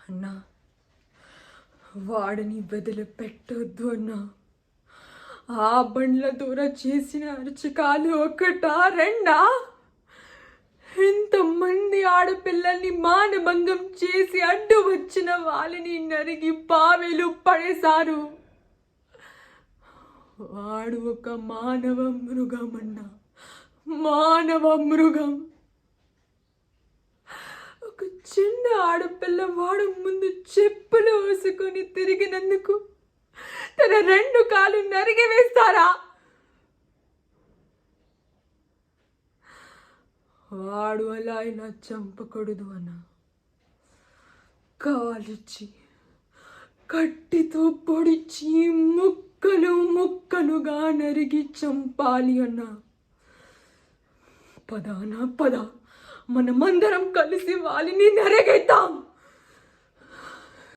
అన్నా, వాడిని వదిలిపెట్టొద్దు అన్నా. ఆ బండ్ల దూర చేసిన అరచకాలు ఒకటా రెండా? ఎంతమంది ఆడపిల్లల్ని మానభంగం చేసి అడ్డు వచ్చిన వాళ్ళని నరిగి బావిలు పడేశారు. వాడు ఒక మానవ మృగం అన్నా, మానవ మృగం. ఒక చిన్న ఆడపిల్ల వాడు ముందు చెప్పులు వేసుకొని తిరిగినందుకు తన 2 కాళ్ళు నరిగి వేస్తారా? వాడు అలా ఇలా చంపకూడదు అన్న. కాల్చి కట్టితో పొడిచి ముక్కలు ముక్కలుగా నరిగి చంపాలి అన్న. పదానా పద, మనమందరం కలిసి వాళ్ళని నరిగేద్దాం.